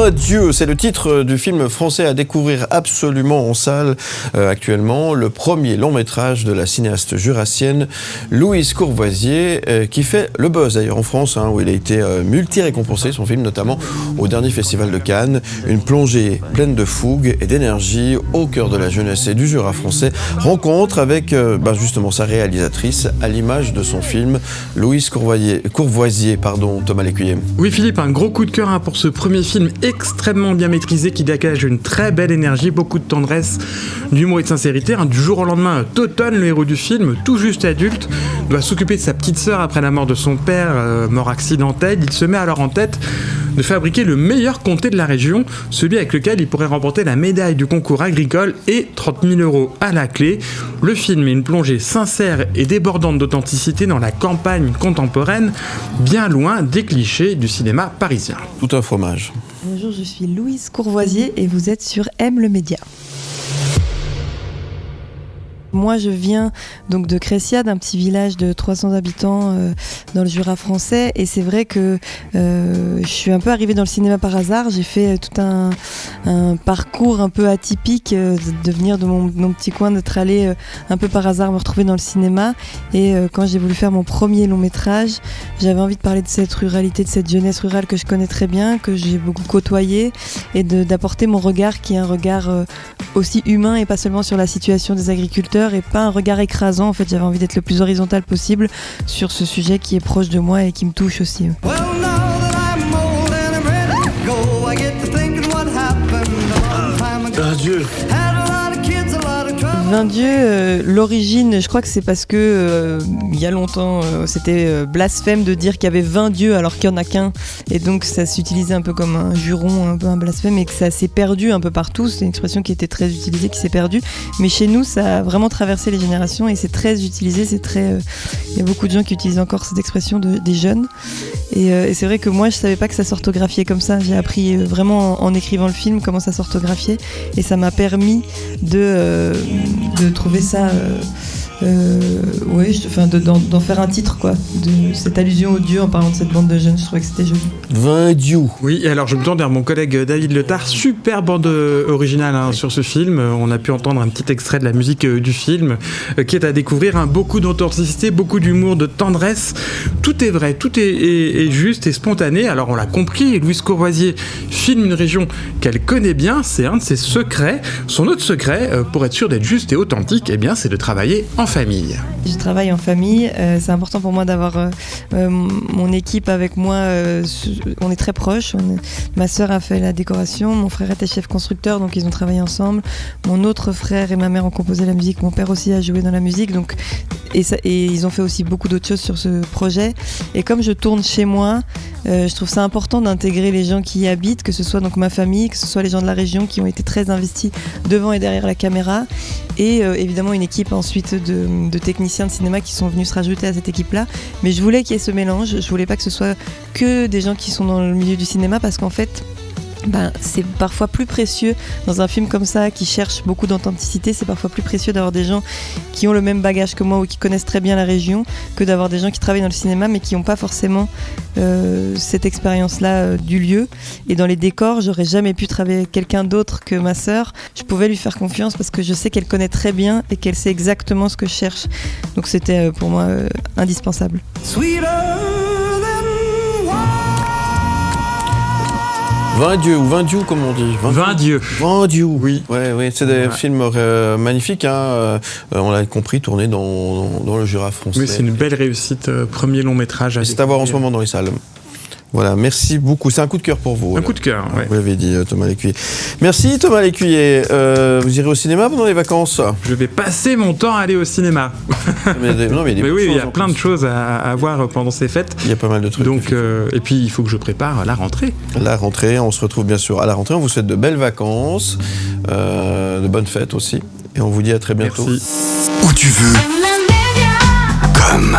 20 dieux, c'est le titre du film français à découvrir absolument en salle actuellement. Le premier long métrage de la cinéaste jurassienne Louise Courvoisier qui fait le buzz d'ailleurs en France, où il a été multi-récompensé, son film notamment au dernier festival de Cannes. Une plongée pleine de fougue et d'énergie au cœur de la jeunesse et du Jura français. Rencontre avec justement sa réalisatrice à l'image de son film, Louise Courvoisier, Thomas Lécuyer. Oui Philippe, un gros coup de cœur pour ce premier film extrêmement bien maîtrisé qui dégage une très belle énergie, beaucoup de tendresse, d'humour et de sincérité. Du jour au lendemain, Toton, le héros du film, tout juste adulte, doit s'occuper de sa petite sœur après la mort de son père, mort accidentelle. Il se met alors en tête de fabriquer le meilleur comté de la région, celui avec lequel il pourrait remporter la médaille du concours agricole et 30 000 € à la clé. Le film est une plongée sincère et débordante d'authenticité dans la campagne contemporaine, bien loin des clichés du cinéma parisien. Tout un fromage. Bonjour, je suis Louise Courvoisier et vous êtes sur M le Média. Moi, je viens donc de Crécia, d'un petit village de 300 habitants dans le Jura français. Et c'est vrai que je suis un peu arrivée dans le cinéma par hasard. J'ai fait tout un parcours un peu atypique de venir de mon petit coin, d'être allée un peu par hasard me retrouver dans le cinéma. Et quand j'ai voulu faire mon premier long métrage, j'avais envie de parler de cette ruralité, de cette jeunesse rurale que je connais très bien, que j'ai beaucoup côtoyée, et d'apporter mon regard qui est un regard aussi humain et pas seulement sur la situation des agriculteurs, et pas un regard écrasant. En fait, j'avais envie d'être le plus horizontal possible sur ce sujet qui est proche de moi et qui me touche aussi. 20 dieux, l'origine, je crois que c'est parce que il y a longtemps, c'était blasphème de dire qu'il y avait 20 dieux alors qu'il n'y en a qu'un. Et donc ça s'utilisait un peu comme un juron, un peu un blasphème, et que ça s'est perdu un peu partout. C'est une expression qui était très utilisée, qui s'est perdue. Mais chez nous, ça a vraiment traversé les générations et c'est très utilisé. Il y a beaucoup de gens qui utilisent encore cette expression des jeunes. Et c'est vrai que moi, je savais pas que ça s'orthographiait comme ça. J'ai appris vraiment en écrivant le film comment ça s'orthographiait. Et ça m'a permis de trouver ça, d'en faire un titre, quoi, de cette allusion au dieu en parlant de cette bande de jeunes. Je trouvais que c'était joli. 20 dieux. Oui, et alors je me tourne vers mon collègue David Letard, super bande originale sur ce film. On a pu entendre un petit extrait de la musique du film qui est à découvrir. Beaucoup d'authenticité, beaucoup d'humour, de tendresse. Tout est vrai, tout est juste et spontané. Alors on l'a compris, Louise Courvoisier filme une région qu'elle connaît bien, c'est un de ses secrets. Son autre secret, pour être sûr d'être juste et authentique, c'est de travailler en famille. Je travaille en famille, c'est important pour moi d'avoir mon équipe avec moi. On est très proches. Ma sœur a fait la décoration, mon frère était chef constructeur, donc ils ont travaillé ensemble. Mon autre frère et ma mère ont composé la musique, mon père aussi a joué dans la musique, donc, et ils ont fait aussi beaucoup d'autres choses sur ce projet. Et comme je tourne chez moi, je trouve ça important d'intégrer les gens qui y habitent, que ce soit donc ma famille, que ce soit les gens de la région qui ont été très investis devant et derrière la caméra, et évidemment une équipe ensuite de techniciens de cinéma qui sont venus se rajouter à cette équipe-là. Mais je voulais qu'il y ait ce mélange, je voulais pas que ce soit que des gens qui sont dans le milieu du cinéma, parce qu'en fait, c'est parfois plus précieux dans un film comme ça qui cherche beaucoup d'authenticité. C'est parfois plus précieux d'avoir des gens qui ont le même bagage que moi ou qui connaissent très bien la région, que d'avoir des gens qui travaillent dans le cinéma mais qui n'ont pas forcément cette expérience-là du lieu. Et dans les décors, j'aurais jamais pu travailler avec quelqu'un d'autre que ma sœur. Je pouvais lui faire confiance parce que je sais qu'elle connaît très bien et qu'elle sait exactement ce que je cherche. Donc c'était pour moi indispensable. Sweeter. 20 dieux, ou 20 dieux, comme on dit. 20 dieux. 20 dieux, oui. Ouais, c'est des films magnifiques, on l'a compris, tournés dans le Jura français. Oui, c'est une belle réussite, premier long métrage. C'est à voir en ce moment dans les salles. Voilà, merci beaucoup. C'est un coup de cœur pour vous. Un coup de cœur, ouais. Vous l'avez dit, Thomas Lécuyer. Merci, Thomas Lécuyer. Vous irez au cinéma pendant les vacances? Je vais passer mon temps à aller au cinéma. Mais il y a plein de choses à voir pendant ces fêtes. Il y a pas mal de trucs. Donc, et puis, il faut que je prépare la rentrée. La rentrée, on se retrouve bien sûr à la rentrée. On vous souhaite de belles vacances, de bonnes fêtes aussi. Et on vous dit à très bientôt. Merci. Où tu veux, comme